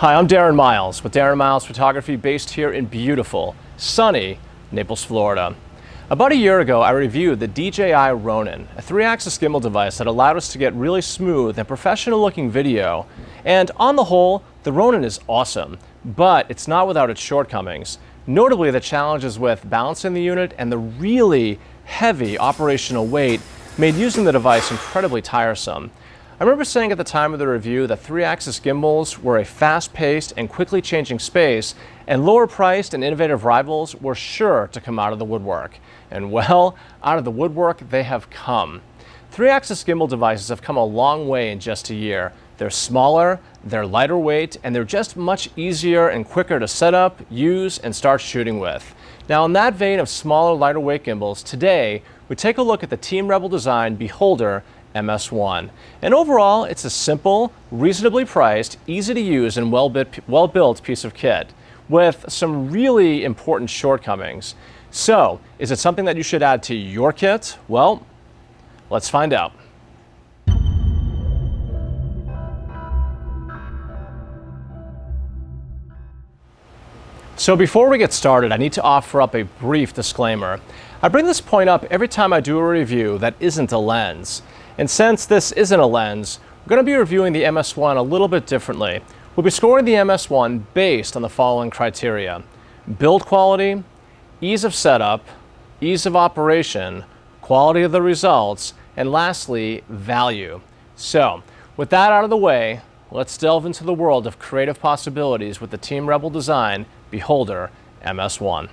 Hi, I'm Darren Miles with Darren Miles Photography, based here in beautiful, sunny Naples, Florida. About a year ago, I reviewed the DJI Ronin, a 3-axis gimbal device that allowed us to get really smooth and professional-looking video. And on the whole, the Ronin is awesome, but it's not without its shortcomings. Notably, the challenges with balancing the unit and the really heavy operational weight made using the device incredibly tiresome. I remember saying at the time of the review that 3-axis gimbals were a fast-paced and quickly changing space, and lower-priced and innovative rivals were sure to come out of the woodwork. And well, out of the woodwork they have come. 3-axis gimbal devices have come a long way in just a year. They're smaller, they're lighter weight, and they're just much easier and quicker to set up, use, and start shooting with. Now, in that vein of smaller, lighter weight gimbals, today we take a look at the Team Rebel design Beholder MS-1. And overall, it's a simple, reasonably priced, easy to use, and well-built piece of kit with some really important shortcomings. So, is it something that you should add to your kit? Well, let's find out. So before we get started, I need to offer up a brief disclaimer. I bring this point up every time I do a review that isn't a lens. And since this isn't a lens, we're going to be reviewing the MS-1 a little bit differently. We'll be scoring the MS-1 based on the following criteria: build quality, ease of setup, ease of operation, quality of the results, and lastly, value. So, with that out of the way, let's delve into the world of creative possibilities with the Team Rebel design Beholder MS-1.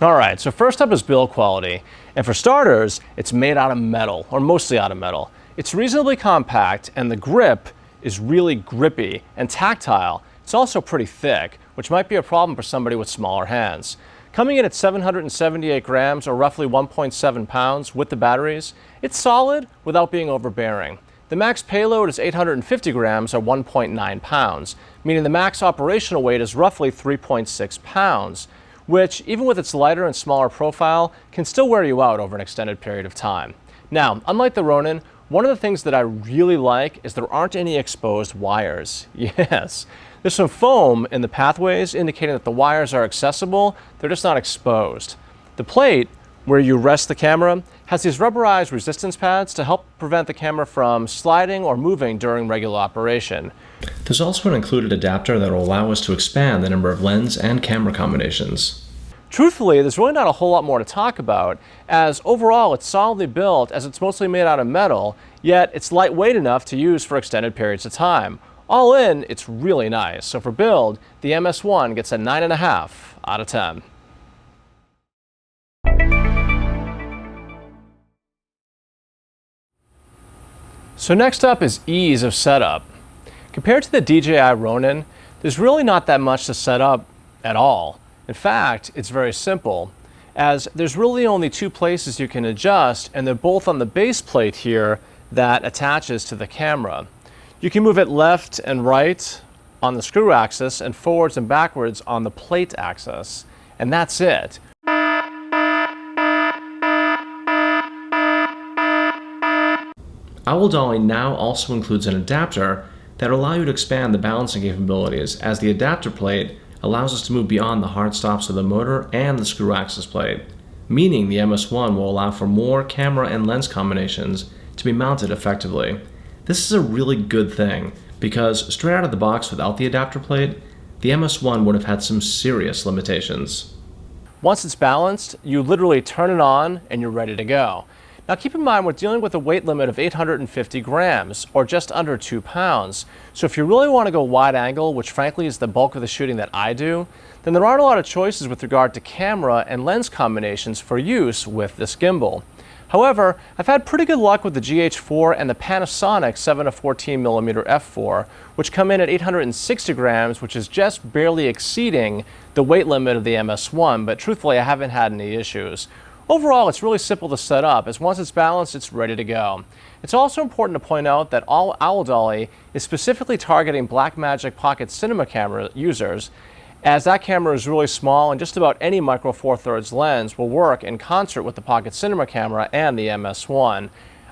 Alright, so first up is build quality. And for starters, it's made out of metal, or mostly out of metal. It's reasonably compact, and the grip is really grippy and tactile. It's also pretty thick, which might be a problem for somebody with smaller hands. Coming in at 778 grams, or roughly 1.7 pounds with the batteries, it's solid without being overbearing. The max payload is 850 grams, or 1.9 pounds, meaning the max operational weight is roughly 3.6 pounds, which, even with its lighter and smaller profile, can still wear you out over an extended period of time. Now, unlike the Ronin, one of the things that I really like is there aren't any exposed wires. Yes, there's some foam in the pathways indicating that the wires are accessible, they're just not exposed. The plate, where you rest the camera, has these rubberized resistance pads to help prevent the camera from sliding or moving during regular operation. There's also an included adapter that will allow us to expand the number of lens and camera combinations. Truthfully, there's really not a whole lot more to talk about, as overall it's solidly built, as it's mostly made out of metal, yet it's lightweight enough to use for extended periods of time. All in, it's really nice. So for build, the MS-1 gets a 9.5 out of 10. So next up is ease of setup. Compared to the DJI Ronin, there's really not that much to set up at all. In fact, it's very simple, as there's really only two places you can adjust, and they're both on the base plate here that attaches to the camera. You can move it left and right on the screw axis and forwards and backwards on the plate axis, and that's it. OwlDolly now also includes an adapter that will allow you to expand the balancing capabilities, as the adapter plate allows us to move beyond the hard stops of the motor and the screw axis plate, meaning the MS-1 will allow for more camera and lens combinations to be mounted effectively. This is a really good thing, because straight out of the box without the adapter plate, the MS-1 would have had some serious limitations. Once it's balanced, you literally turn it on and you're ready to go. Now keep in mind, we're dealing with a weight limit of 850 grams, or just under 2 pounds. So if you really want to go wide angle, which frankly is the bulk of the shooting that I do, then there aren't a lot of choices with regard to camera and lens combinations for use with this gimbal. However, I've had pretty good luck with the GH4 and the Panasonic 7-14mm f4, which come in at 860 grams, which is just barely exceeding the weight limit of the MS-1, but truthfully I haven't had any issues. Overall, it's really simple to set up, as once it's balanced, it's ready to go. It's also important to point out that OwlDolly is specifically targeting Blackmagic Pocket Cinema Camera users, as that camera is really small and just about any micro four thirds lens will work in concert with the Pocket Cinema Camera and the MS-1.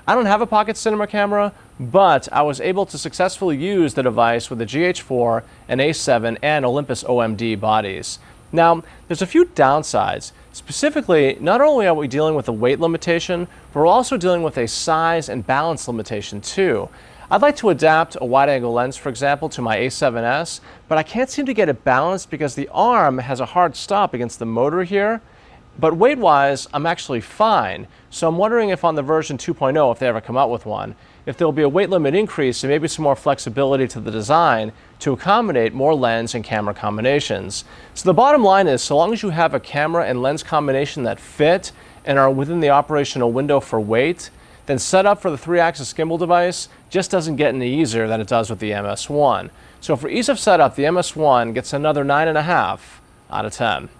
I don't have a pocket cinema camera, but I was able to successfully use the device with the GH4, an A7, and Olympus OM-D bodies. Now, there's a few downsides. Specifically, not only are we dealing with a weight limitation, but we're also dealing with a size and balance limitation too. I'd like to adapt a wide-angle lens, for example, to my A7S, but I can't seem to get it balanced because the arm has a hard stop against the motor here. But weight-wise, I'm actually fine. So I'm wondering if on the version 2.0, if they ever come out with one, if there'll be a weight limit increase and maybe some more flexibility to the design to accommodate more lens and camera combinations. So the bottom line is, so long as you have a camera and lens combination that fit and are within the operational window for weight, then setup for the 3-axis gimbal device just doesn't get any easier than it does with the MS-1. So for ease of setup, the MS-1 gets another 9.5 out of 10.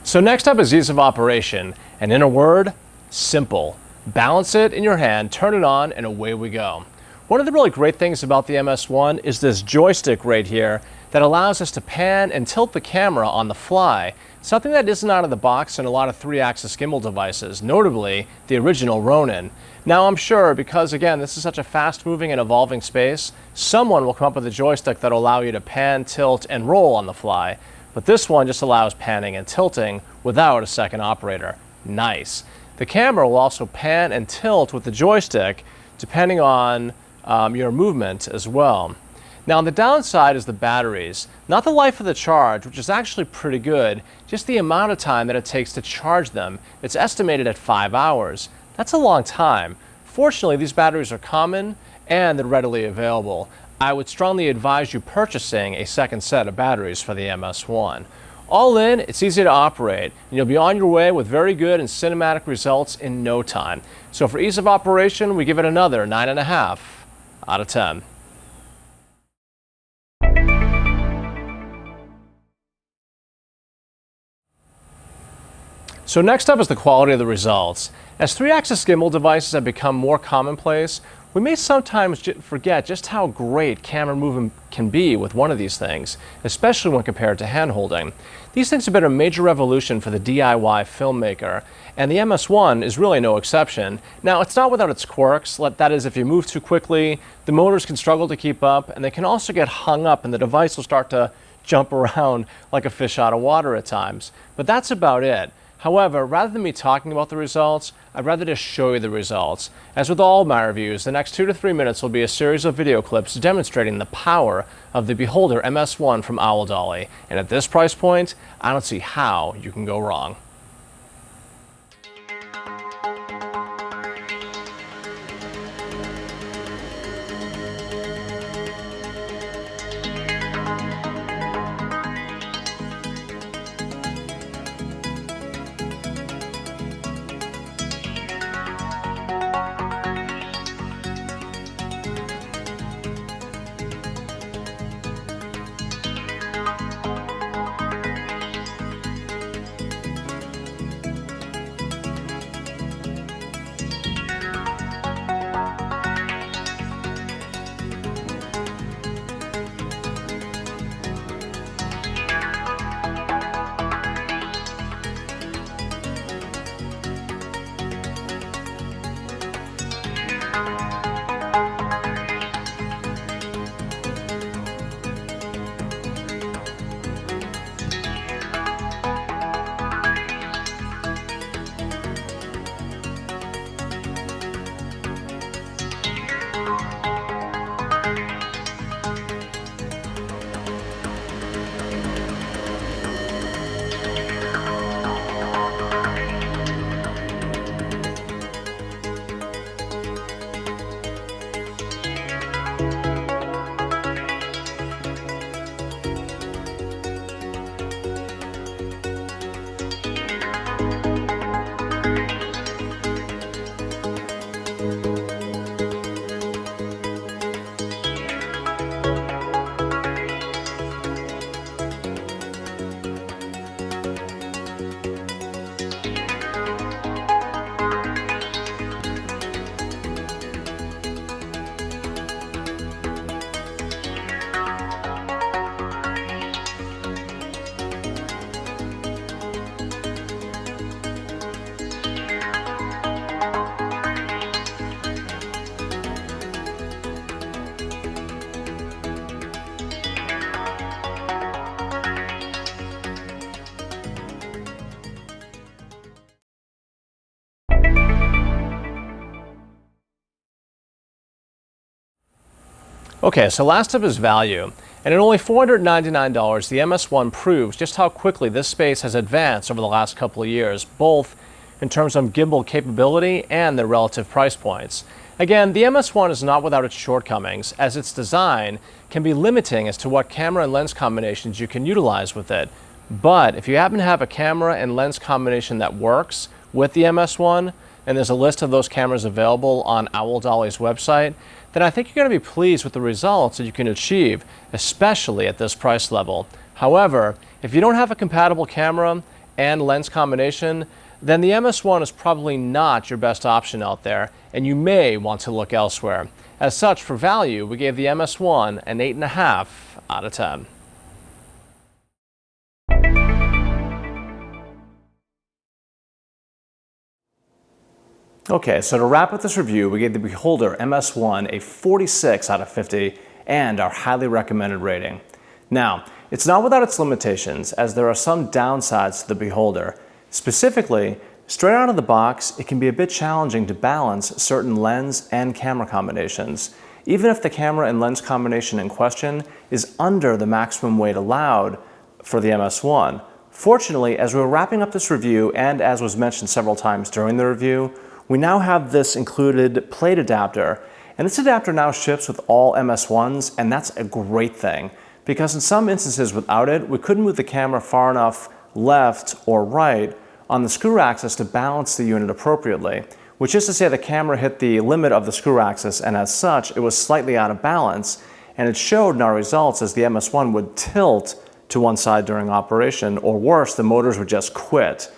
So next up is ease of operation, and in a word, simple. Balance it in your hand, turn it on, and away we go. One of the really great things about the MS-1 is this joystick right here that allows us to pan and tilt the camera on the fly, something that isn't out of the box in a lot of 3-axis gimbal devices, notably the original Ronin. Now I'm sure, because again, this is such a fast-moving and evolving space, someone will come up with a joystick that will allow you to pan, tilt, and roll on the fly. But this one just allows panning and tilting without a second operator. Nice. The camera will also pan and tilt with the joystick depending on your movement as well. Now on the downside is the batteries. Not the life of the charge, which is actually pretty good, just the amount of time that it takes to charge them. It's estimated at 5 hours. That's a long time. Fortunately, these batteries are common and they're readily available. I would strongly advise you purchasing a second set of batteries for the MS-1. All in, it's easy to operate, and you'll be on your way with very good and cinematic results in no time. So for ease of operation, we give it another 9.5 out of 10. So next up is the quality of the results. As 3-axis gimbal devices have become more commonplace, we may sometimes forget just how great camera movement can be with one of these things, especially when compared to hand-holding. These things have been a major revolution for the DIY filmmaker, and the MS-1 is really no exception. Now, it's not without its quirks. That is, if you move too quickly, the motors can struggle to keep up, and they can also get hung up, and the device will start to jump around like a fish out of water at times. But that's about it. However, rather than me talking about the results, I'd rather just show you the results. As with all my reviews, the next 2 to 3 minutes will be a series of video clips demonstrating the power of the Beholder MS-1 from OwlDolly. And at this price point, I don't see how you can go wrong. Okay, so last up is value. And at only $499, the MS-1 proves just how quickly this space has advanced over the last couple of years, both in terms of gimbal capability and their relative price points. Again, the MS-1 is not without its shortcomings, as its design can be limiting as to what camera and lens combinations you can utilize with it. But if you happen to have a camera and lens combination that works with the MS-1, and there's a list of those cameras available on OwlDolly's website, then I think you're going to be pleased with the results that you can achieve, especially at this price level. However, if you don't have a compatible camera and lens combination, then the MS-1 is probably not your best option out there, and you may want to look elsewhere. As such, for value, we gave the MS-1 an 8.5 out of 10. Okay, so to wrap up this review, we gave the Beholder MS-1 a 46 out of 50 and our highly recommended rating. Now, it's not without its limitations, as there are some downsides to the Beholder. Specifically, straight out of the box, it can be a bit challenging to balance certain lens and camera combinations, even if the camera and lens combination in question is under the maximum weight allowed for the MS-1. Fortunately, as we're wrapping up this review, and as was mentioned several times during the review, we now have this included plate adapter, and this adapter now ships with all MS-1s, and that's a great thing, because in some instances without it, we couldn't move the camera far enough left or right on the screw axis to balance the unit appropriately, which is to say the camera hit the limit of the screw axis, and as such, it was slightly out of balance, and it showed in our results as the MS-1 would tilt to one side during operation, or worse, the motors would just quit.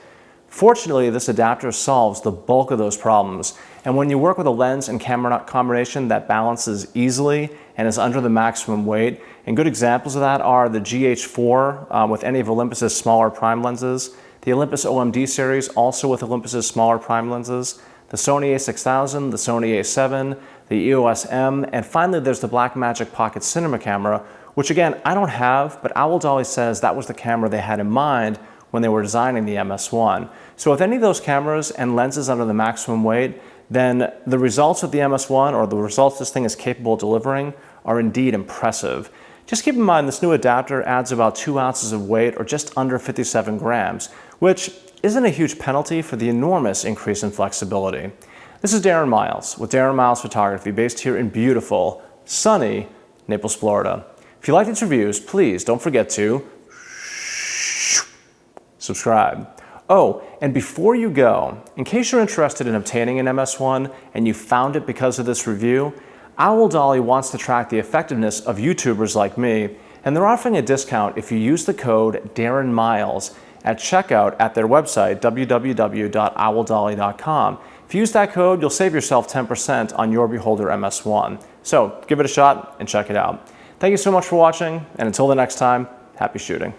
Fortunately, this adapter solves the bulk of those problems, and when you work with a lens and camera combination that balances easily and is under the maximum weight, and good examples of that are the GH4 with any of Olympus's smaller prime lenses, the Olympus OM-D series also with Olympus's smaller prime lenses, the Sony A6000, the Sony A7, the EOS M, and finally there's the Blackmagic Pocket Cinema Camera, which again, I don't have, but OwlDolly says that was the camera they had in mind when they were designing the MS-1. So with any of those cameras and lenses under the maximum weight, then the results of the MS-1, or the results this thing is capable of delivering, are indeed impressive. Just keep in mind this new adapter adds about 2 ounces of weight, or just under 57 grams, which isn't a huge penalty for the enormous increase in flexibility. This is Darren Miles with Darren Miles Photography, based here in beautiful, sunny Naples, Florida. If you like these reviews, please don't forget to subscribe. Oh, and before you go, in case you're interested in obtaining an MS-1 and you found it because of this review, OwlDolly wants to track the effectiveness of YouTubers like me, and they're offering a discount if you use the code DarrenMiles at checkout at their website, www.owldolly.com. If you use that code, you'll save yourself 10% on your Beholder MS-1. So give it a shot and check it out. Thank you so much for watching, and until the next time, happy shooting.